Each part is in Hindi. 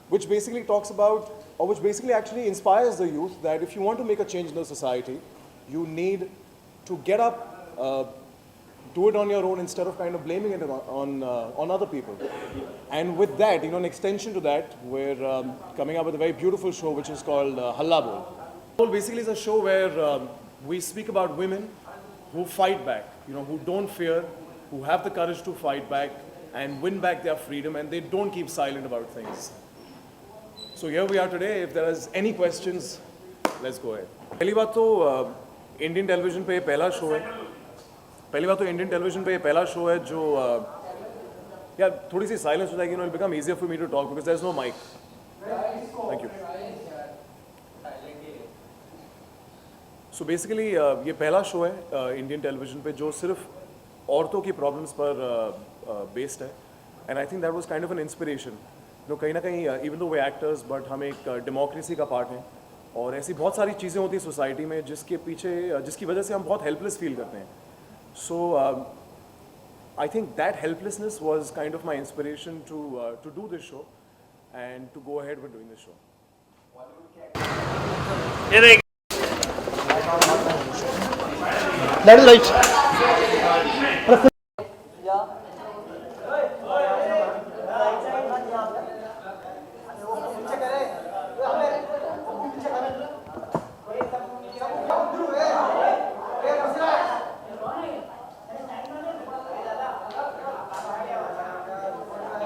which basically talks about, or which basically actually inspires the youth that if you want to make a change in the society, you need to get up, do it on your own instead of kind of blaming it on other people. And with that, an extension to that, we're coming up with a very beautiful show which is called Halla Bol. Bol basically is a show where we speak about women who fight back, who don't fear, who have the courage to fight back and win back their freedom, and they don't keep silent about things. So here we are today. If there is any questions, let's go ahead. पहली बात तो इंडियन टेलीविजन पे पहला शो है. पहली बात तो इंडियन टेलीविजन पे ये पहला शो है जो यार थोड़ी सी साइलेंस हो जाएगी, it'll become easier for me to talk because there's no mic. Thank you. So basically ये पहला शो है इंडियन टेलीविजन पे जो सिर्फ औरतों की प्रॉब्लम्स पर बेस्ड है, and I think that was kind of an inspiration. कहीं ना कहीं even though way actors but हम एक डेमोक्रेसी का पार्ट हैं, और ऐसी बहुत सारी चीज़ें होती हैं सोसाइटी में जिसके पीछे जिसकी वजह से हम बहुत हेल्पलेस फील करते हैं. So I think that helplessness was kind of my inspiration to do this show and to go ahead with doing this show. Let it light.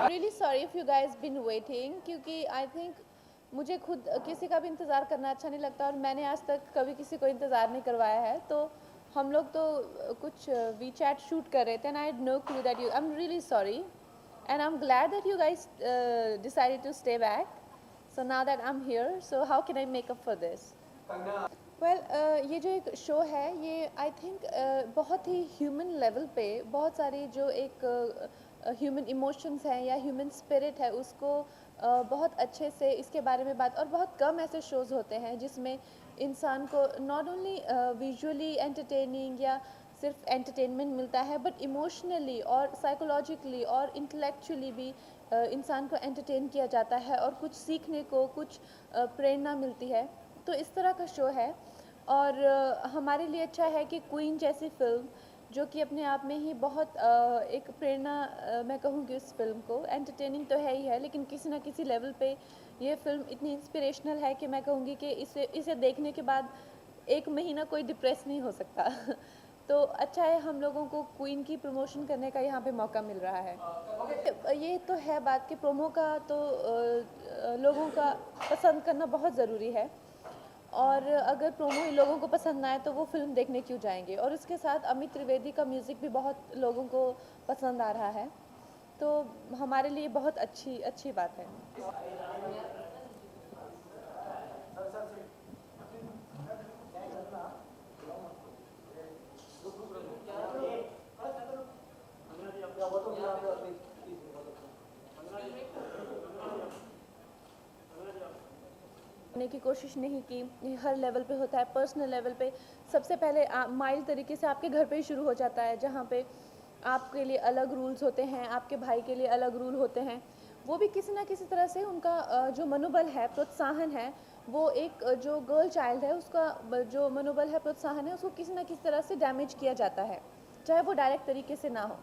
Really sorry if you guys been waiting, क्योंकि I think मुझे खुद किसी का भी इंतज़ार करना अच्छा नहीं लगता और मैंने आज तक कभी किसी को इंतज़ार नहीं करवाया है. तो हम लोग तो कुछ वी चैट शूट कर रहे थे and I had no clue that you. I'm really sorry and I'm glad that you guys decided to stay back. So now that I'm here, so how can I make up for this? Well, ये जो एक शो है ये आई थिंक बहुत ही ह्यूमन लेवल पे बहुत सारी जो एक ह्यूमन इमोशंस हैं या ह्यूमन स्पिरिट है उसको बहुत अच्छे से इसके बारे में बात. और बहुत कम ऐसे शोज़ होते हैं जिसमें इंसान को नॉट ओनली विजुअली एंटरटेनिंग या सिर्फ एंटरटेनमेंट मिलता है बट इमोशनली और साइकोलॉजिकली और इंटेलेक्चुअली भी इंसान को एंटरटेन किया जाता है और कुछ सीखने को कुछ प्रेरणा मिलती है. तो इस तरह का शो है और हमारे लिए अच्छा है कि क्वीन जैसी फिल्म जो कि अपने आप में ही बहुत एक प्रेरणा मैं कहूँगी उस फिल्म को. एंटरटेनिंग तो है ही है लेकिन किसी न किसी लेवल पे ये फिल्म इतनी इंस्पिरेशनल है कि मैं कहूँगी कि इसे देखने के बाद एक महीना कोई डिप्रेस नहीं हो सकता. तो अच्छा है हम लोगों को क्वीन की प्रमोशन करने का यहाँ पे मौका मिल रहा है. ये तो है बात कि प्रोमो का तो लोगों का पसंद करना बहुत ज़रूरी है और अगर प्रोमो ही लोगों को पसंद ना आए तो वो फिल्म देखने क्यों जाएंगे. और उसके साथ अमित त्रिवेदी का म्यूज़िक भी बहुत लोगों को पसंद आ रहा है तो हमारे लिए बहुत अच्छी बात है. की कोशिश नहीं की. हर लेवल पे होता है. पर्सनल लेवल पे सबसे पहले माइल्ड तरीके से आपके घर पे ही शुरू हो जाता है जहाँ पे आपके लिए अलग रूल्स होते हैं, आपके भाई के लिए अलग रूल होते हैं. वो भी किसी ना किसी तरह से उनका जो मनोबल है प्रोत्साहन है वो एक जो गर्ल चाइल्ड है उसका जो मनोबल है प्रोत्साहन है उसको किसी ना किसी तरह से डैमेज किया जाता है चाहे वो डायरेक्ट तरीके से ना हो.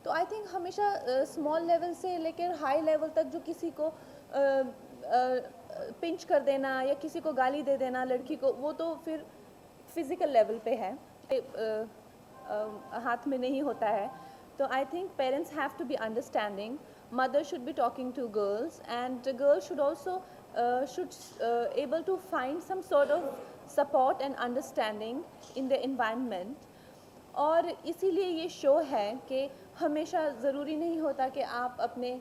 तो आई थिंक हमेशा स्मॉल लेवल से लेकर हाई लेवल तक जो किसी को पिंच कर देना या किसी को गाली दे देना लड़की को वो तो फिर फिज़िकल लेवल पे है, हाथ में नहीं होता है. तो I think parents have to be understanding. Mother should be talking to girls and girls should also able to find some sort of support and understanding in the environment. और इसीलिए ये शो है कि हमेशा ज़रूरी नहीं होता कि आप अपने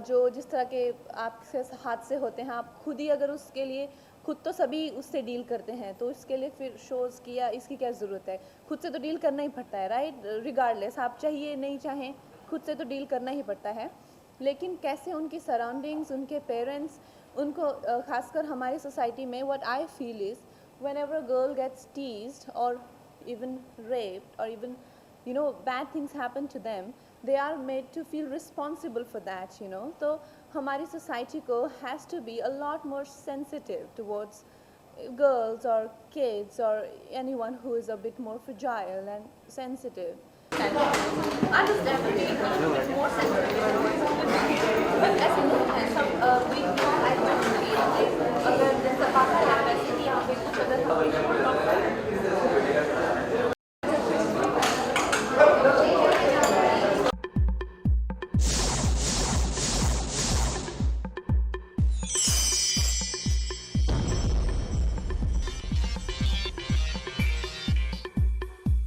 जो जिस तरह के आपसे हादसे होते हैं आप खुद ही अगर उसके लिए खुद तो सभी उससे डील करते हैं तो इसके लिए फिर शोज़ की या इसकी क्या ज़रूरत है. खुद से तो डील करना ही पड़ता है राइट. रिगार्डलेस आप चाहिए नहीं चाहें खुद से तो डील करना ही पड़ता है. लेकिन कैसे उनकी सराउंडिंग्स उनके पेरेंट्स उनको खासकर हमारी सोसाइटी में what I feel is whenever a girl gets teased और even raped or even bad things happen to them, they are made to feel responsible for that. तो हमारी society को has to be a lot more sensitive towards girls or kids or anyone who is a bit more fragile and sensitive. Understandably, it's more sensitive. But as